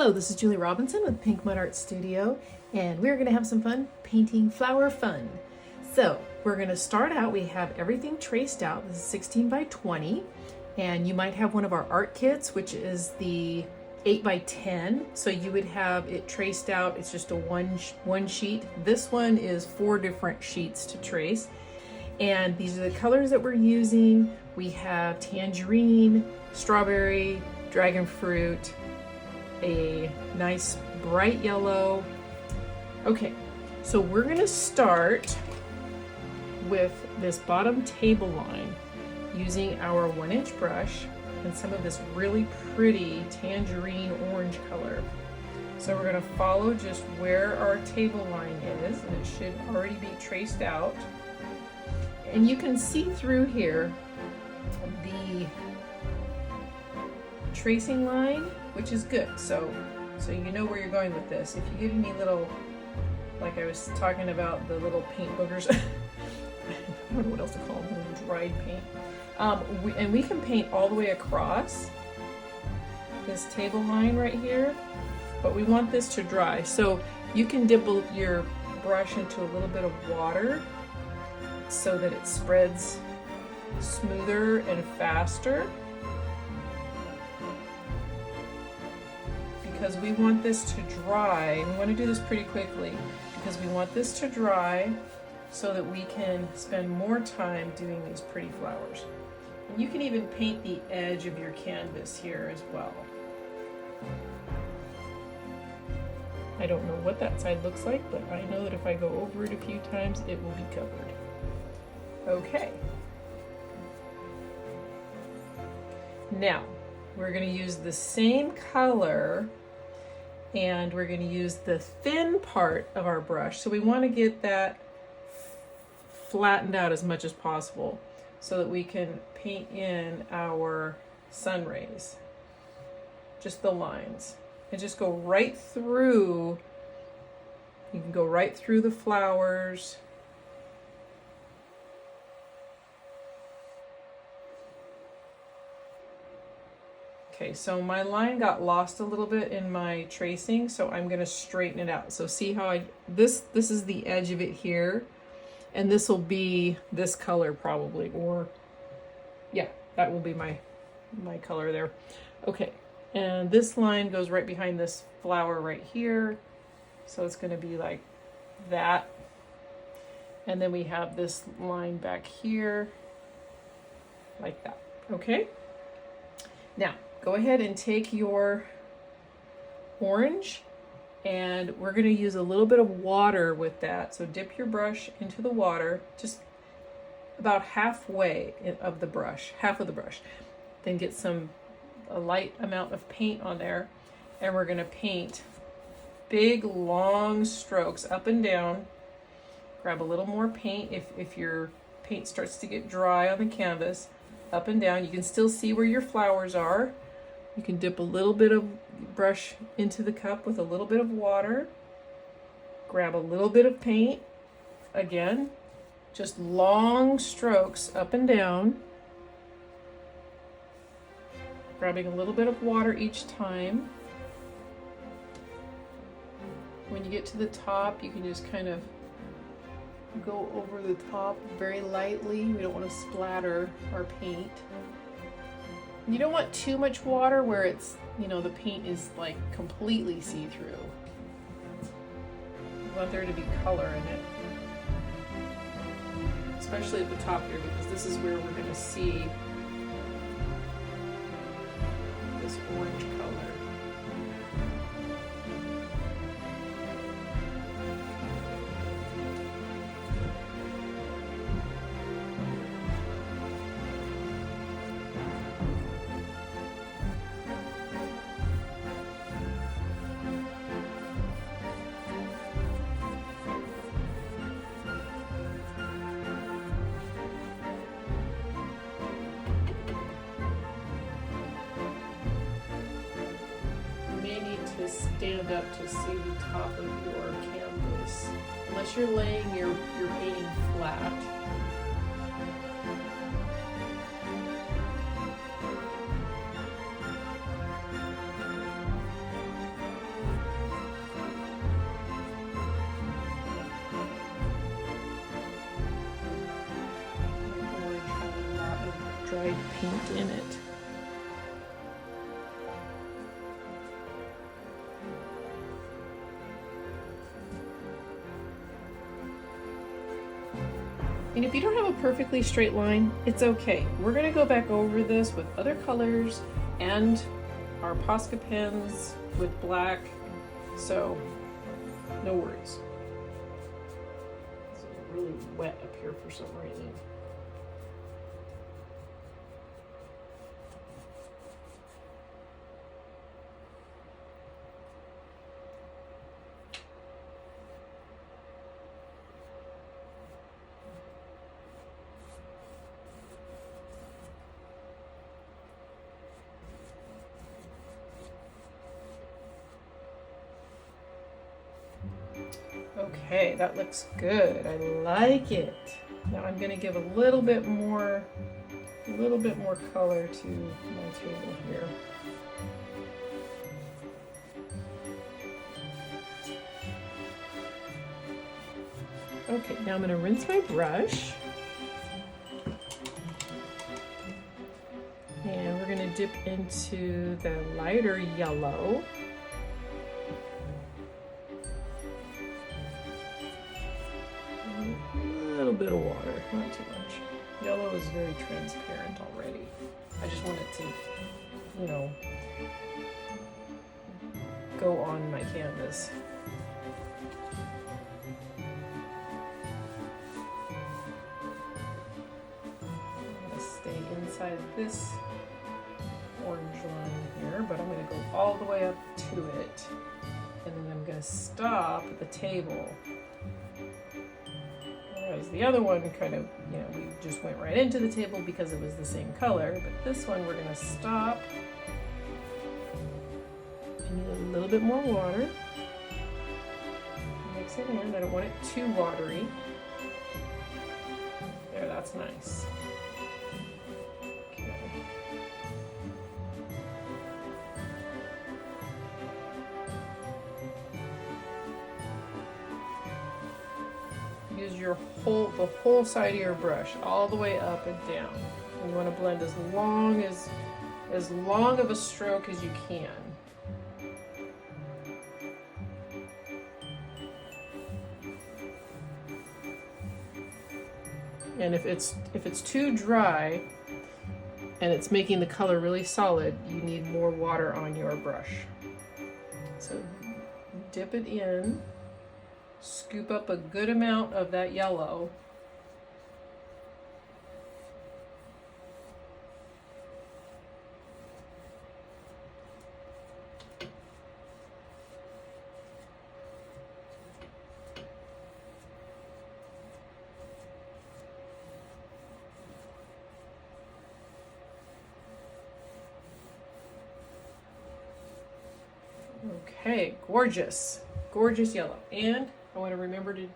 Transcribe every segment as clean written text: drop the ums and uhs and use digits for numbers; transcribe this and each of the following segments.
Hello, this is Julie Robinson with Pink Mud Art Studio, and we're going to have some fun painting flower fun. So we're going to start out, we have everything traced out. This is 16 by 20, and you might have one of our art kits, which is the 8 by 10. So you would have it traced out. It's just a one sheet. This one is 4 different sheets to trace. And these are the colors that we're using. We have tangerine, strawberry, dragon fruit, a nice bright yellow. Okay, so we're gonna start with this bottom table line using our 1-inch brush and some of this really pretty tangerine orange color. So we're gonna follow just where our table line is, and it should already be traced out. And you can see through here the tracing line, which is good. So you know where you're going with this. If you get any little, like I was talking about, the little paint boogers, I don't know what else to call them, little dried paint. And we can paint all the way across this table line right here, but we want this to dry. So you can dip your brush into a little bit of water so that it spreads smoother and faster, because we want this to dry. We want to do this pretty quickly because we want this to dry so that we can spend more time doing these pretty flowers. And you can even paint the edge of your canvas here as well. I don't know what that side looks like, but I know that if I go over it a few times, it will be covered. Okay. Now, we're going to use the same color, and we're going to use the thin part of our brush. So we want to get that flattened out as much as possible so that we can paint in our sun rays. Just the lines. And just go right through. You can go right through the flowers. Okay, so my line got lost a little bit in my tracing, so I'm going to straighten it out. So see how this is the edge of it here, and this will be this color probably, or yeah, that will be my color there. Okay, and this line goes right behind this flower right here, so it's going to be like that. And then we have this line back here, like that. Okay, now go ahead and take your orange, and we're going to use a little bit of water with that. So dip your brush into the water, just about halfway of the brush, half of the brush. Then get a light amount of paint on there, and we're going to paint big long strokes up and down. Grab a little more paint if your paint starts to get dry on the canvas. Up and down. You can still see where your flowers are. You can dip a little bit of brush into the cup with a little bit of water. Grab a little bit of paint. Again, just long strokes up and down. Grabbing a little bit of water each time. When you get to the top, you can just kind of go over the top very lightly. We don't want to splatter our paint. You don't want too much water where it's, the paint is like completely see-through. You want there to be color in it. Especially at the top here, because this is where we're going to see this orange color. Stand up to see the top of your canvas, unless you're laying your painting flat. dried paint in it. And if you don't have a perfectly straight line, it's okay. We're gonna go back over this with other colors and our Posca pens with black, so no worries. It's really wet up here for some reason. Okay, that looks good. I like it. Now I'm going to give a little bit more color to my table here. Okay, now I'm going to rinse my brush. And we're going to dip into the lighter yellow. Bit of water, not too much. Yellow is very transparent already. I just want it to, you know, go on my canvas. I'm going to stay inside this orange line here, but I'm going to go all the way up to it. And then I'm going to stop at the table. Whereas the other one kind of, you know, we just went right into the table because it was the same color, but this one we're going to stop and need a little bit more water. Mix it in. I don't want it too watery. There, that's nice. Okay. Use the whole side of your brush, all the way up and down. And you want to blend as long of a stroke as you can. And if it's too dry and it's making the color really solid, you need more water on your brush. So dip it in. Scoop up a good amount of that yellow. Okay, gorgeous, gorgeous yellow. And I want to remember to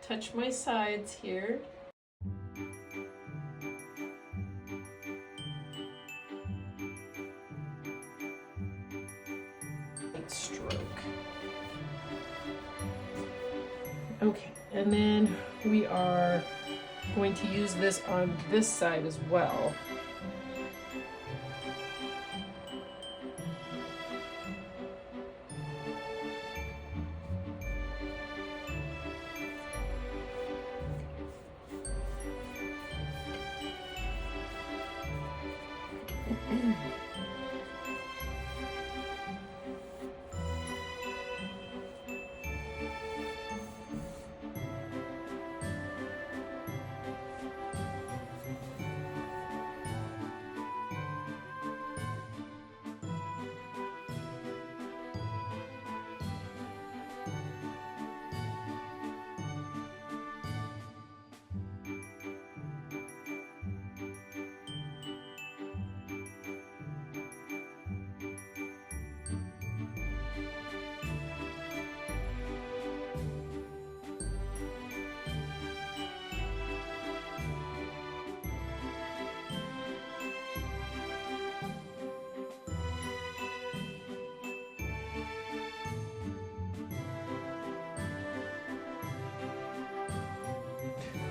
touch my sides here. Stroke. Okay, and then we are going to use this on this side as well.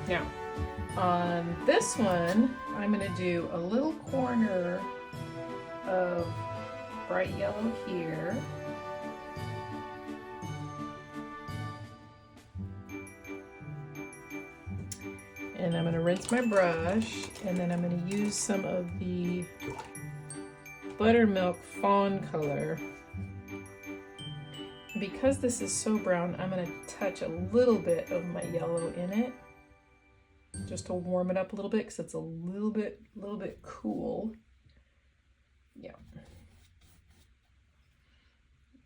Now, On this one, I'm going to do a little corner of bright yellow here. And I'm going to rinse my brush, and then I'm going to use some of the buttermilk fawn color. Because this is so brown, I'm going to touch a little bit of my yellow in it, just to warm it up a little bit, because it's a little bit cool. Yeah.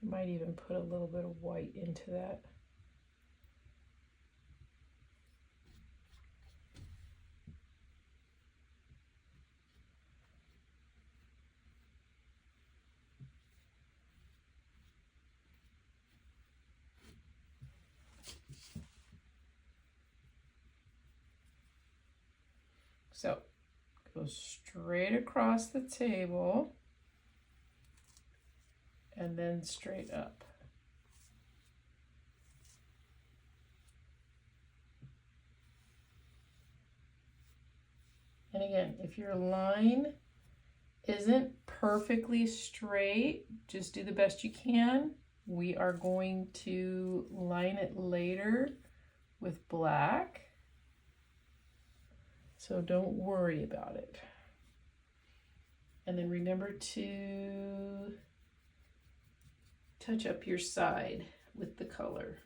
Might even put a little bit of white into that. So go straight across the table and then straight up. And again, if your line isn't perfectly straight, just do the best you can. We are going to line it later with black. So don't worry about it. And then remember to touch up your side with the color.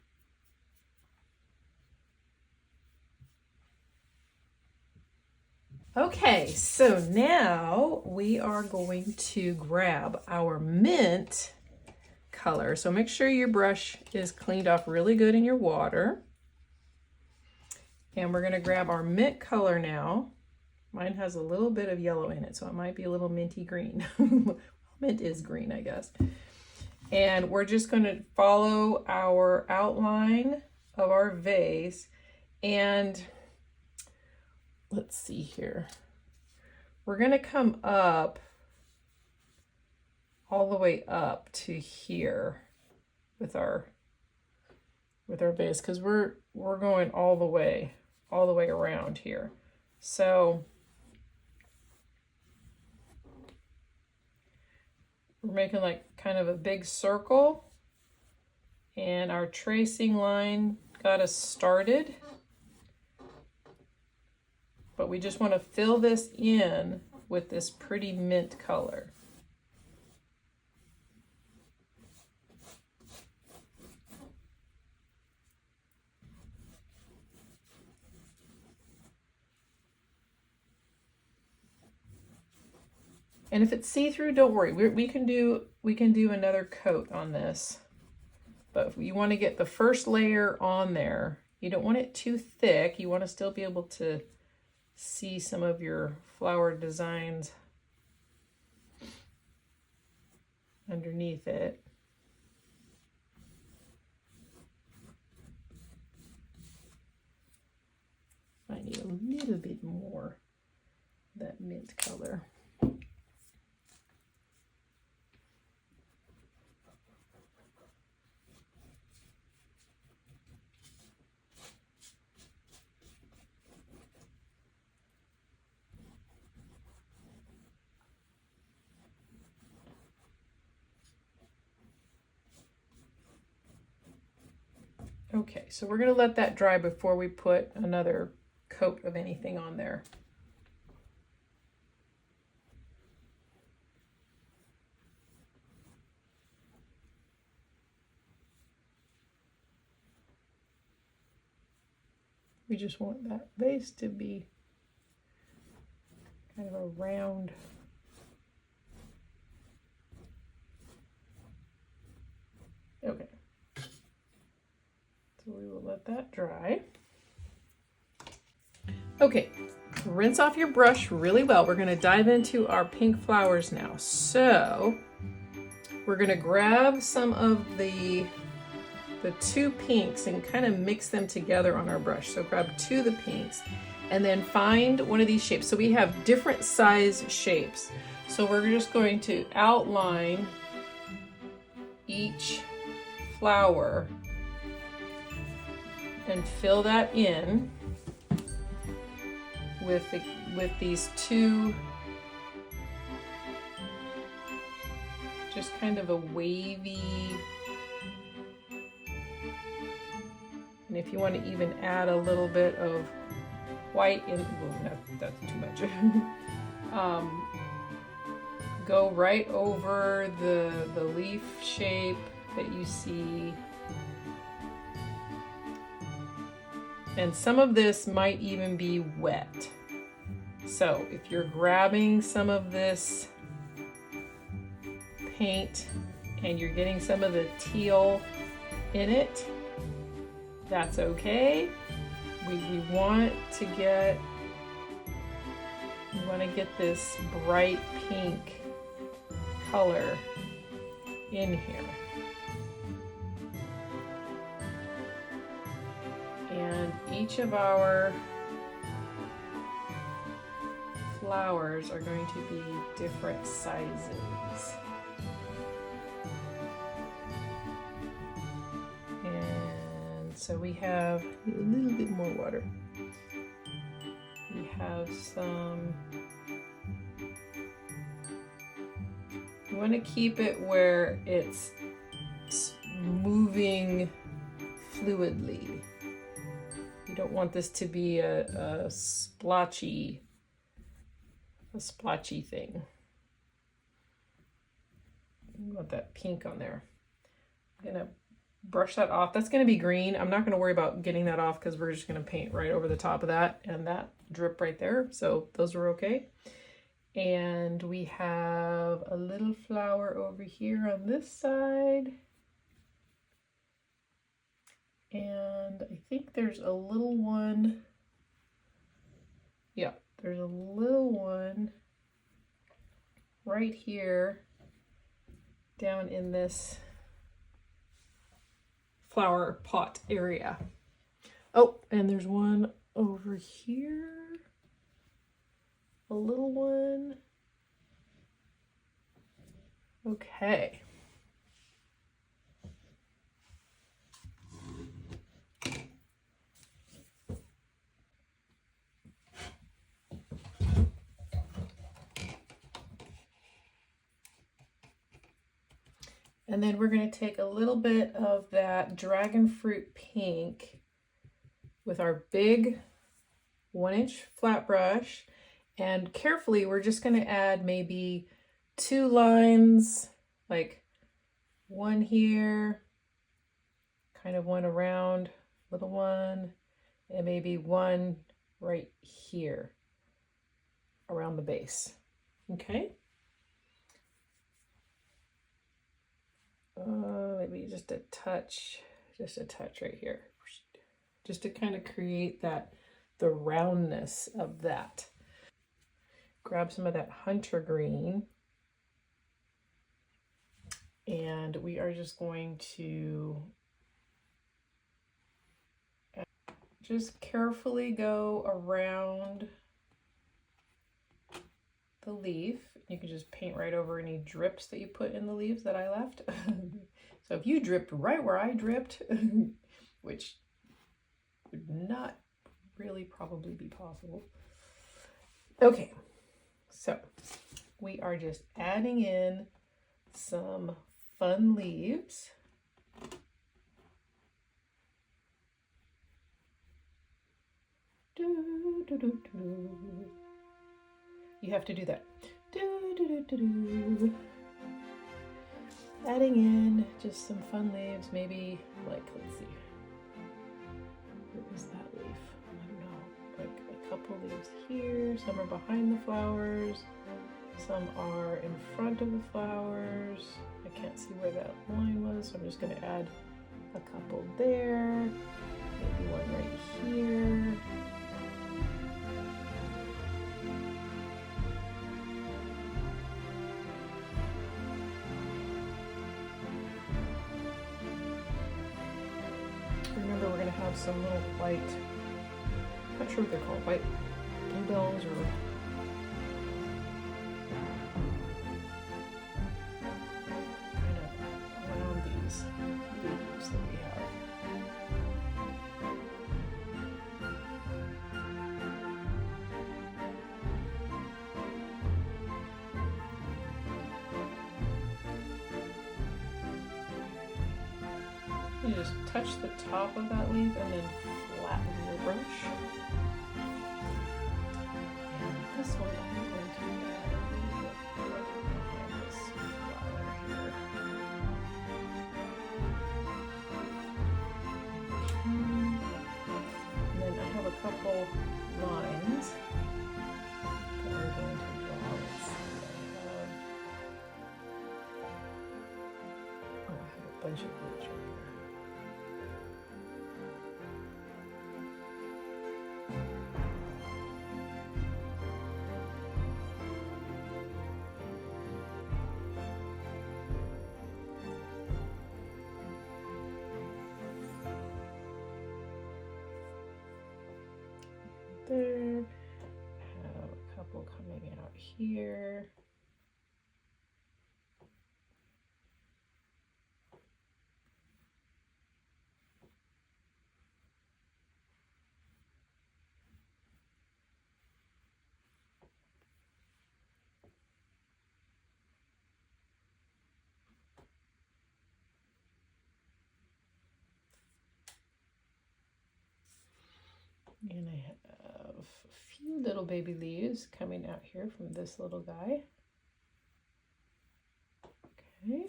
Okay, so now we are going to grab our mint color. So make sure your brush is cleaned off really good in your water. And we're going to grab our mint color now. Mine has a little bit of yellow in it, so it might be a little minty green. Mint is green, I guess. And we're just going to follow our outline of our vase. And let's see here. We're going to come up all the way up to here with our vase, because we're going all the way around here. So we're making like kind of a big circle, and our tracing line got us started, but we just want to fill this in with this pretty mint color. And if it's see-through, don't worry. We can do another coat on this. But if you want to get the first layer on there, you don't want it too thick. You want to still be able to see some of your flower designs underneath it. I need a little bit more of that mint color. Okay, so we're going to let that dry before we put another coat of anything on there. We just want that vase to be kind of a round. Okay. So we will let that dry. Okay, rinse off your brush really well. We're going to dive into our pink flowers now. So we're going to grab some of the two pinks and kind of mix them together on our brush. So grab two of the pinks and then find one of these shapes. So we have different size shapes. So we're just going to outline each flower and fill that in. with these two, just kind of a wavy, and if you want to even add a little bit of white in, well, that's too much. Go right over the leaf shape that you see. And some of this might even be wet. So if you're grabbing some of this paint and you're getting some of the teal in it, that's okay. We want to get this bright pink color in here. And each of our flowers are going to be different sizes. And so we have a little bit more water. We have some, you want to keep it where it's moving fluidly. You don't want this to be a splotchy thing. You want that pink on there. I'm gonna brush that off. That's gonna be green. I'm not gonna worry about getting that off because we're just gonna paint right over the top of that and that drip right there. So those are okay. And we have a little flower over here on this side. And I think there's a little one. Yeah, there's a little one right here down in this flower pot area. Oh, and there's one over here. A little one. Okay. And then we're going to take a little bit of that dragon fruit pink with our big 1-inch flat brush, and carefully we're just going to add maybe 2 lines, like one here, kind of one around, little one, and maybe one right here around the base. Okay. Maybe just a touch right here, just to kind of create the roundness of that. Grab some of that hunter green, and we are just going to just carefully go around the leaf. You can just paint right over any drips that you put in the leaves that I left. So if you dripped right where I dripped, which would not really probably be possible. Okay, so we are just adding in some fun leaves. You have to do that. Adding in just some fun leaves, maybe like, let's see, where is that leaf? I don't know, like a couple leaves here. Some are behind the flowers, some are in front of the flowers. I can't see where that line was, so I'm just going to add a couple there, maybe one right here. Remember, we're going to have some little white, I'm not sure what they're called, white bluebells or kind of around these leaves that we have. You just touch the top of that leaf and then flatten your brush. And this one I'm going to add a little bit behind this flower here. And then I have a couple lines that I'm going to draw. Let's see, I have a bunch of roots right here. There, have a couple coming out here. And I have a few little baby leaves coming out here from this little guy. Okay.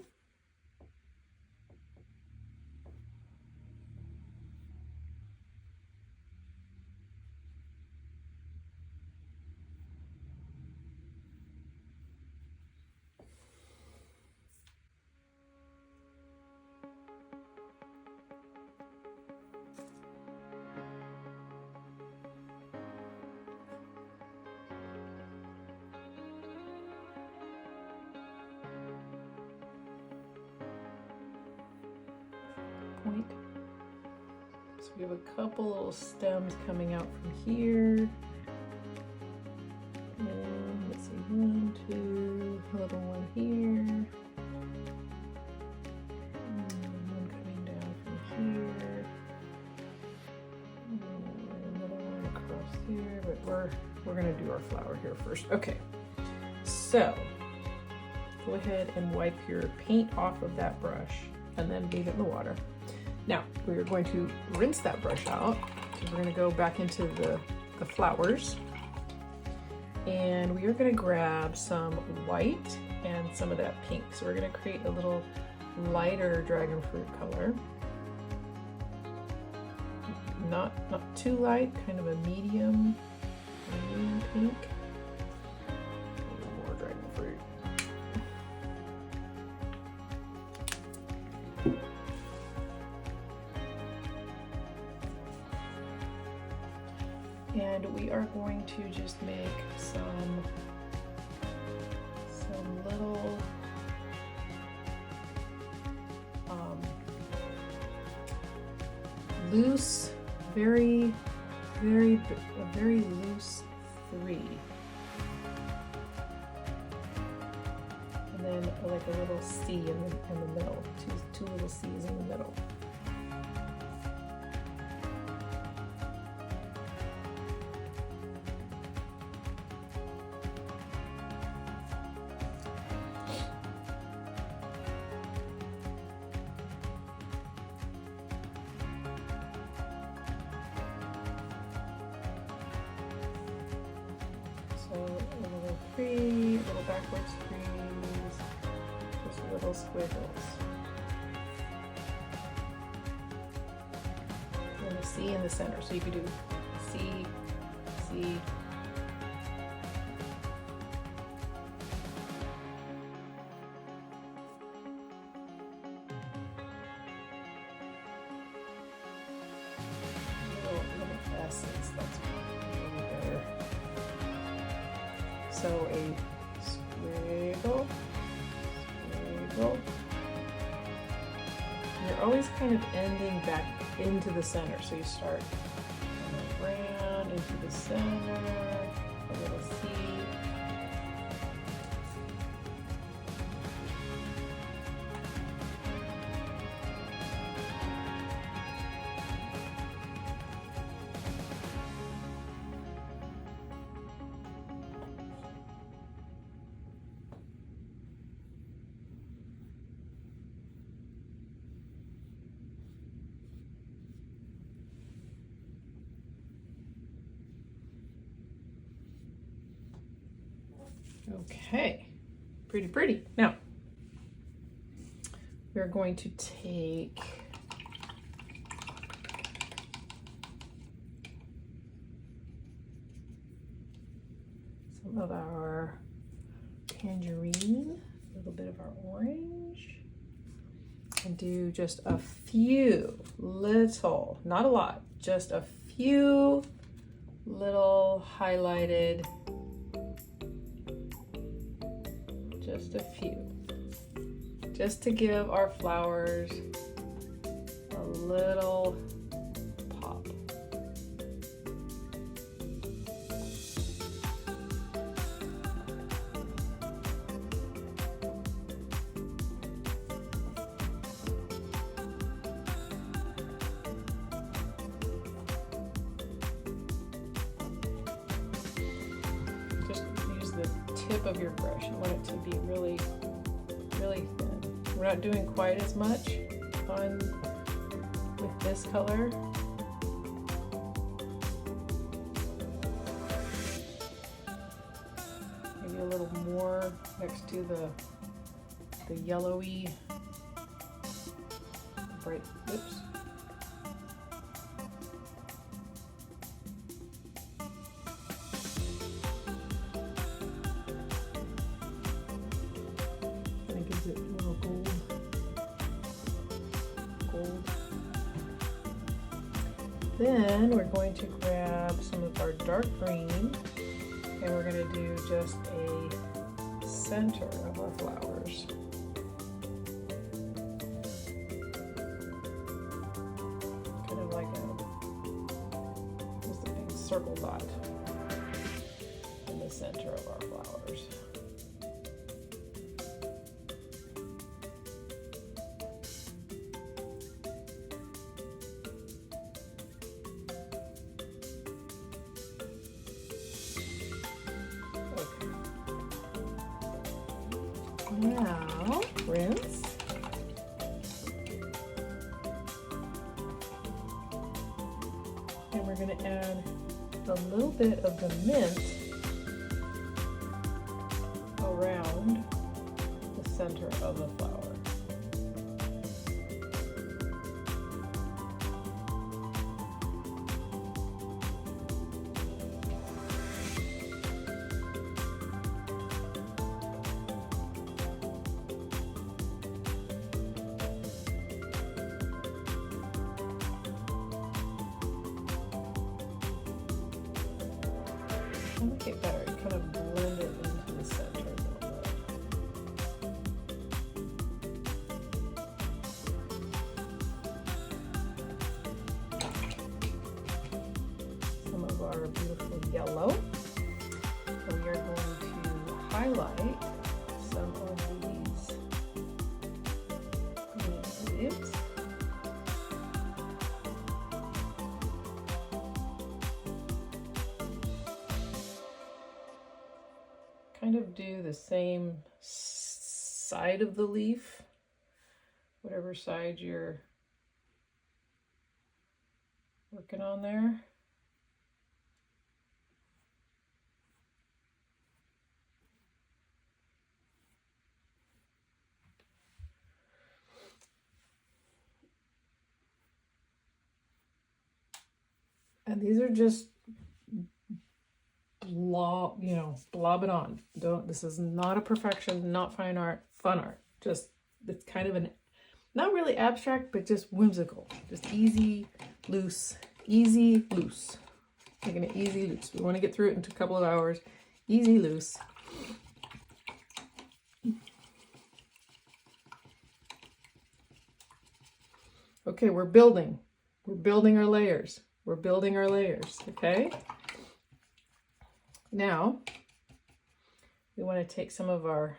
Point. So we have a couple little stems coming out from here. And let's see, 1, 2, a little one here. And one coming down from here. And another one across here, but we're gonna do our flower here first. Okay, so go ahead and wipe your paint off of that brush and then leave it in the water. Now, we're going to rinse that brush out. So we're gonna go back into the flowers. And we are gonna grab some white and some of that pink. So we're gonna create a little lighter dragon fruit color. Not too light, kind of a medium pink. A little more dragon fruit. And we are going to just make some little loose, very loose 3. And then like a little C in the middle, two little C's in the middle. So a little 3, little backwards 3s, just little squiggles. And a C in the center, so you could do C, C, little S's, that's probably better. So a squiggle, squiggle. You're always kind of ending back into the center. So you start around into the center, a little C. Okay, pretty, pretty. Now, we're going to take some of our tangerine, a little bit of our orange, and do just a few little, not a lot, just a few little highlighted, just a few, just to give our flowers a little pop. Just use the tip of your brush. You want it to be really, really thin. We're not doing quite as much on with this color. Maybe a little more next to the yellowy bright, oops. That gives it a little gold. Then we're going to grab some of our dark green and we're going to do just a center of our flowers. Kind of like just a big circle dot in the center of our flowers. Now, rinse. And we're going to add a little bit of the mint around the center of the flower. Make it better, you kind of blend it into the center a little bit. Some of our beautiful yellow. So we are going to highlight some of these green leaves. Kind of do the same side of the leaf, whatever side you're working on there. And these are just blob it on. This is not a perfection, not fine art, fun art. Just, it's kind of an, not really abstract, but just whimsical. Just easy, loose, Making it easy, loose. We want to get through it in a couple of hours. Easy, loose. Okay, we're building our layers. Okay? Now, we want to take some of our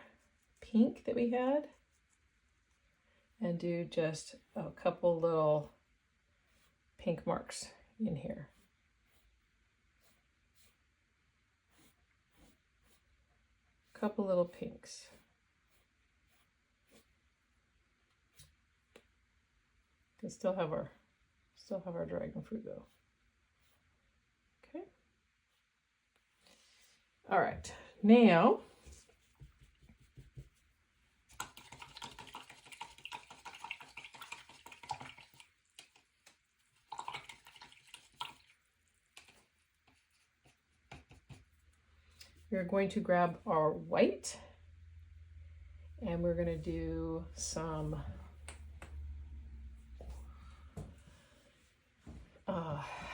pink that we had and do just a couple little pink marks in here. Couple little pinks. We still have our dragon fruit though. Okay. All right. Now we're going to grab our white and we're going to do some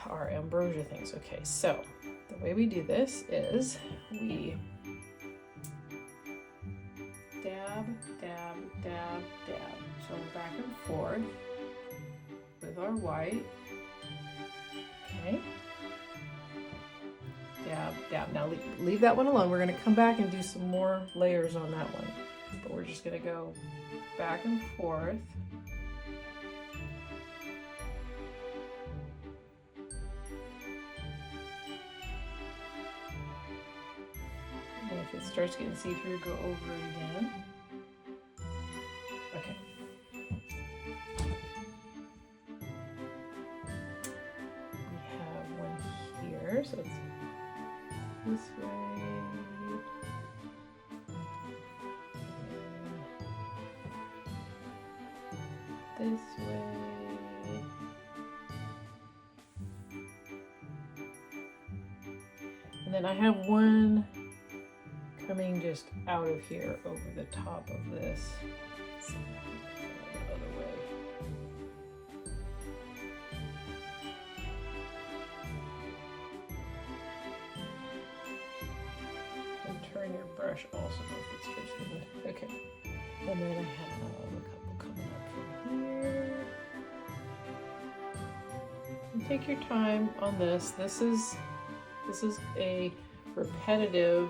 our ambrosia things. Okay, so the way we do this is we dab, dab, dab, dab. So back and forth with our white. Okay. Dab, dab. Now leave that one alone. We're going to come back and do some more layers on that one. But we're just going to go back and forth. And if it starts getting see-through, go over it again. Okay. We have one here, so it's this way. This way. And then I have one coming just out of here over the top of this. The other way. And turn your brush also if it's twisted. Okay. And then I have a couple coming up from here. And take your time on this. This is a repetitive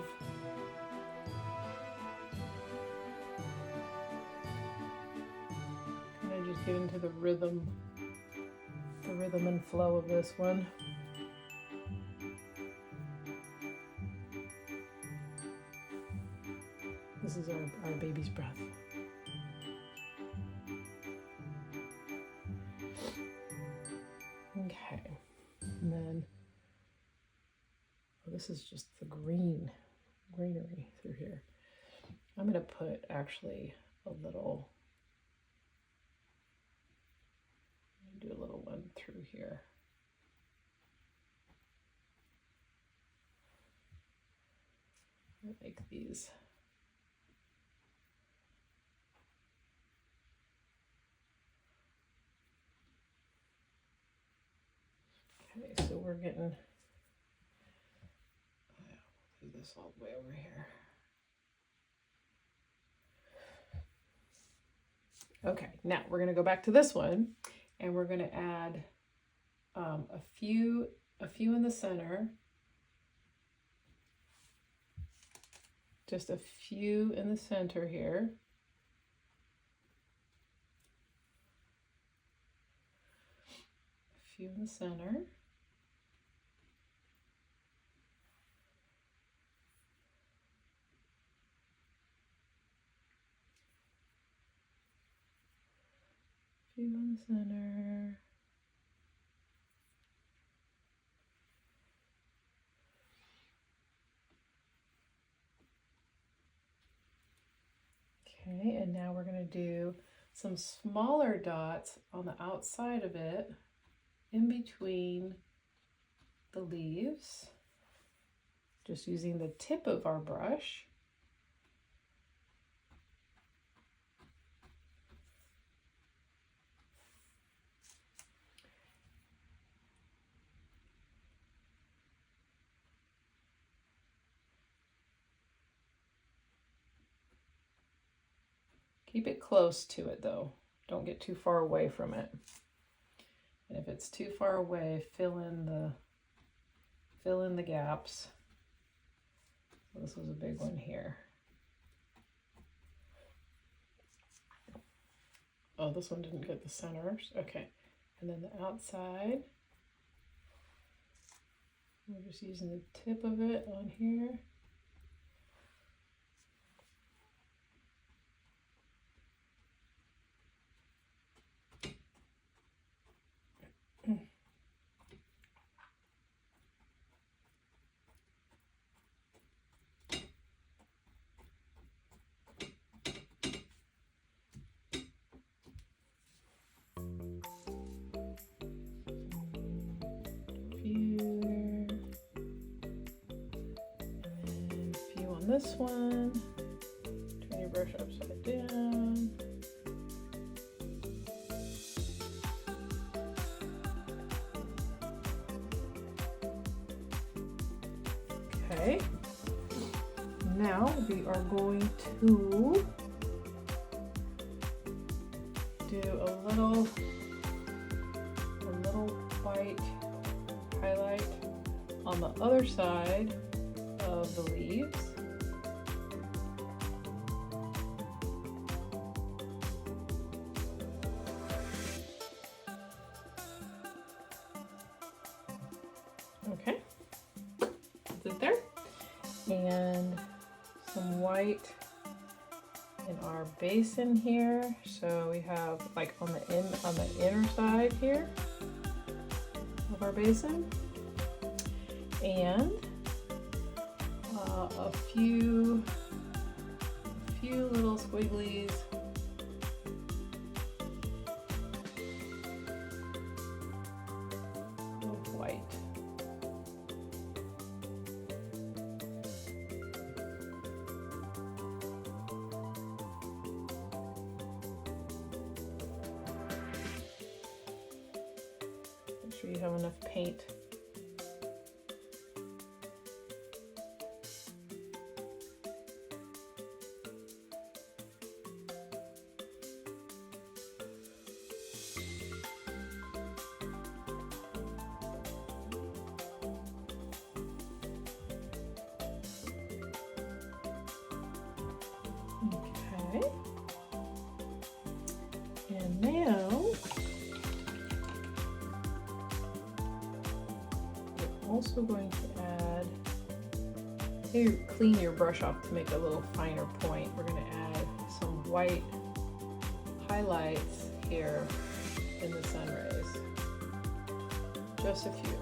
kind of just get into the rhythm and flow of this one. This is our baby's breath. Okay, and then this is just the greenery through here. I'm going to put actually do a little one through here. Make these. Okay, so we're getting, do this all the way over here. Okay, now we're going to go back to this one and we're going to add a few in the center. Just a few in the center here. A few in the center. Few in the center. Okay, and now we're going to do some smaller dots on the outside of it, in between the leaves, just using the tip of our brush. Keep it close to it though. Don't get too far away from it. And if it's too far away, fill in the gaps. So this was a big one here. Oh, this one didn't get the centers. Okay. And then the outside. We're just using the tip of it on here. on this one. Turn your brush upside down. Okay, now we are going to do a little white highlight on the other side of the leaves. Okay, that's it there. And some white in our basin here. So we have like on the inner side here of our basin, and a few little squigglies of white. Make sure you have enough paint. Okay. And now we're also going to add, you clean your brush off to make a little finer point. We're going to add some white highlights here in the sun rays. Just a few.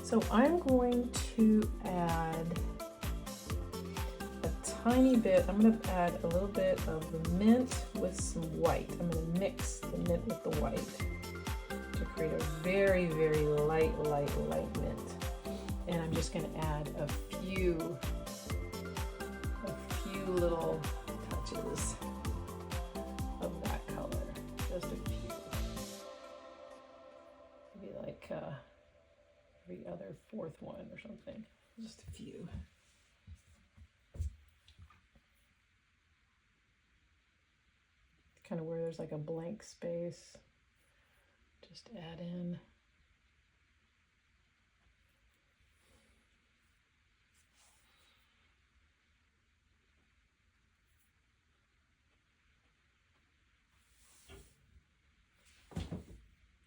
So I'm going to add a tiny bit, I'm going to add a little bit of the mint with some white. I'm going to mix the mint with the white to create a very, very light mint. And I'm just going to add a few little touches of that color, just a few. Maybe like every other fourth one or something, just a few. Kind of where there's like a blank space, just add in.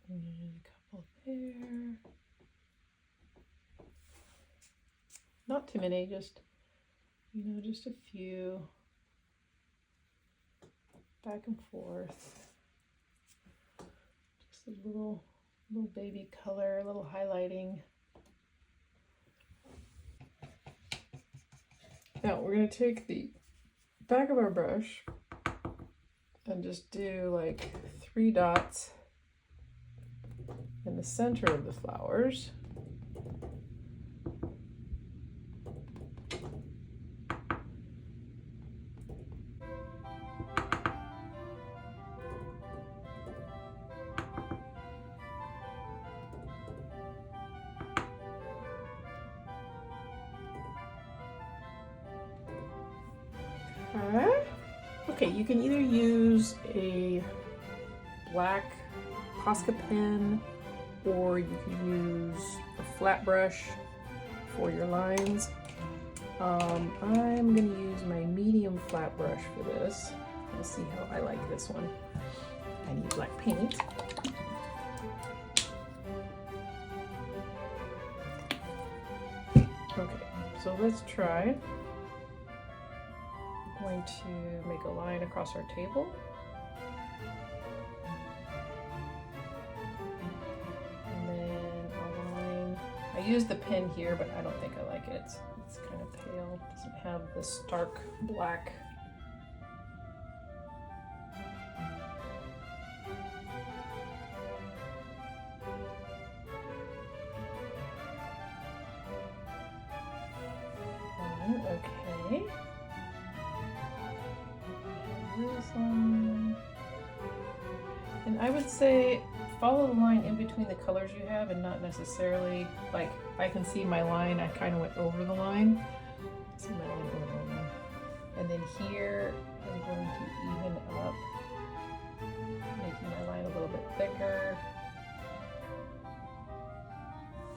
And a couple there. Not too many, just, you know, just a few. Back and forth. Just a little baby color, a little highlighting. Now we're going to take the back of our brush and just do like 3 dots in the center of the flowers. Okay, you can either use a black Posca pen, or you can use a flat brush for your lines. I'm going to use my medium flat brush for this. Let's see how I like this one. I need black paint. Okay, so let's try. I'm going to make a line across our table. And then a line. I used the pen here, but I don't think I like it. It's kind of pale. It doesn't have this stark black. Okay. And I would say follow the line in between the colors you have and not necessarily, like, I can see my line, I kind of went over the line. See my line over the line. And then here, I'm going to even up, making my line a little bit thicker.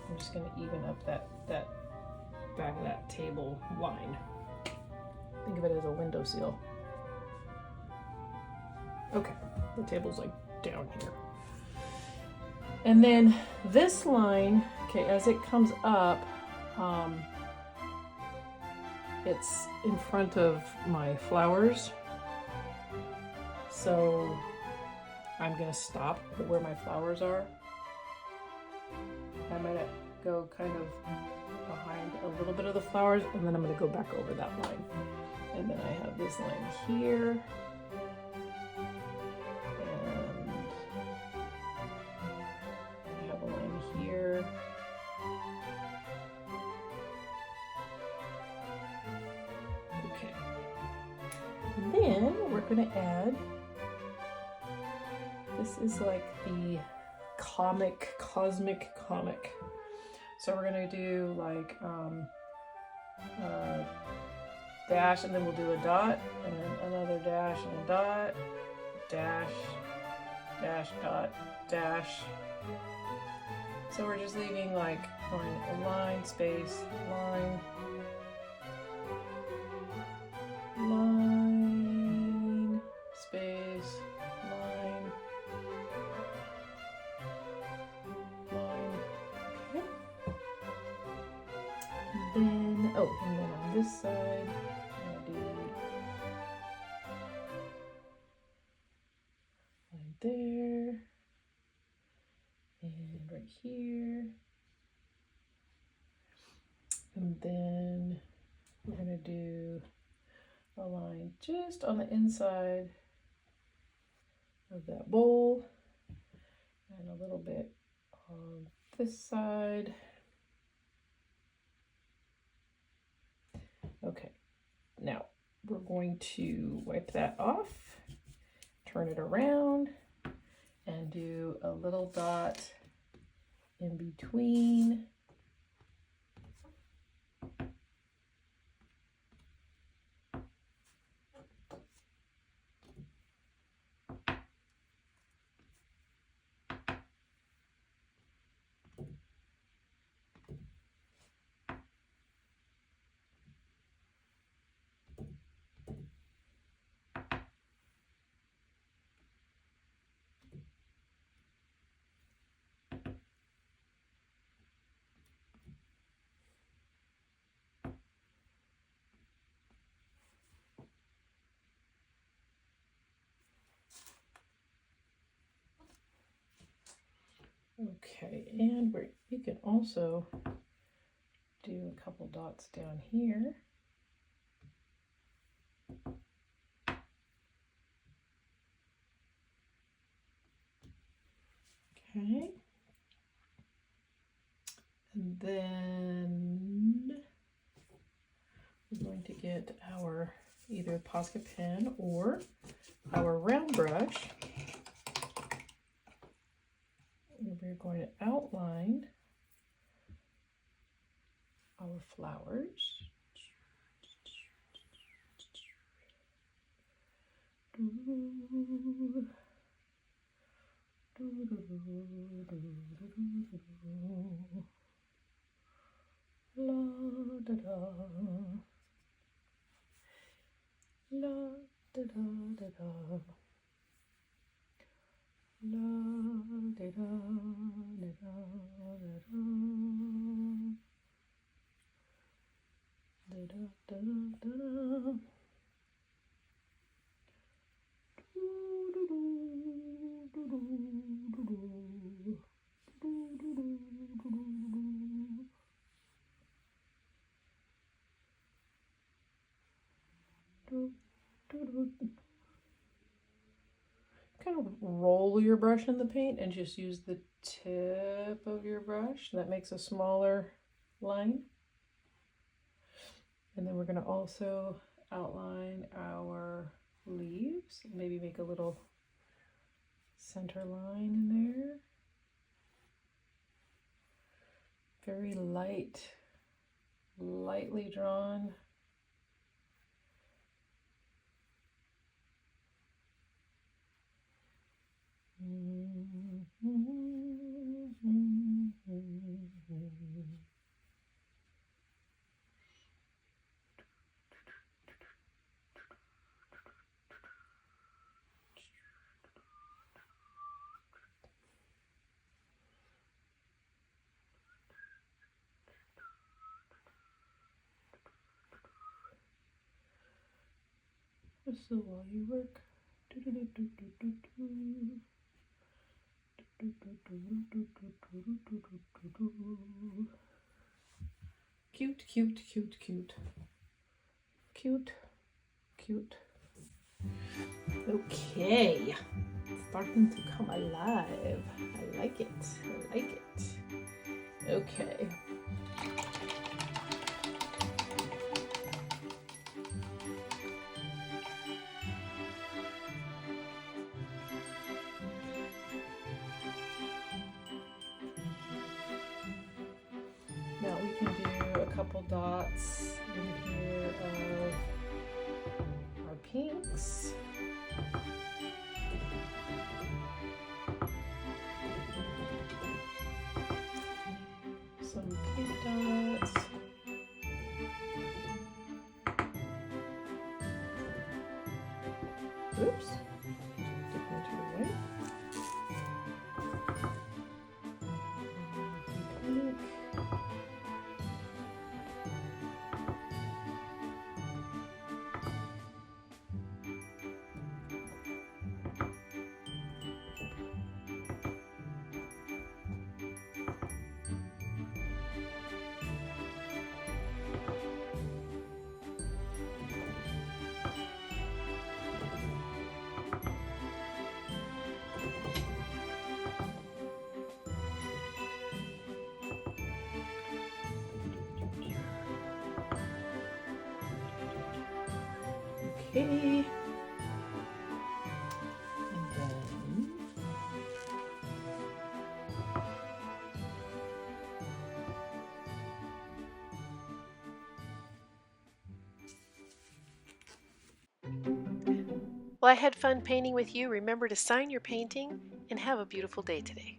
I'm just going to even up that back of that table line. Think of it as a windowsill. Okay, the table's like down here. And then this line, okay, as it comes up, it's in front of my flowers. So I'm gonna stop where my flowers are. I might go kind of behind a little bit of the flowers, and then I'm gonna go back over that line. And then I have this line here. Going to add, this is like the cosmic comic. So we're going to do like dash, and then we'll do a dot, and then another dash and a dot, dash, dash, dot, dash. So we're just leaving like a line, space, line, line, space, line, line. Okay. And then, oh, and then on this side, I'm gonna do line there, and right here, and then we're gonna do a line just on the inside of that bowl, and a little bit on this side. Okay, now we're going to wipe that off, turn it around, and do a little dot in between. Okay, and you can also do a couple dots down here. Okay, and then we're going to get our either Posca pen or our round brush. And we're going to outline our flowers. La da da, la da da da da, la da da da da da da da da da. Kind of roll your brush in the paint and just use the tip of your brush. That makes a smaller line. And then we're going to also outline our leaves. Maybe make a little center line in there. Very lightly drawn. So while you work, cute, cute, cute, cute, cute, cute. Okay, starting to come alive. I like it. I like it. Okay. Now we can do a couple dots in here of our pinks. Some pink dots. Oops. Different to the right. Pink. Okay. And then Well, I had fun painting with you. Remember to sign your painting and have a beautiful day today.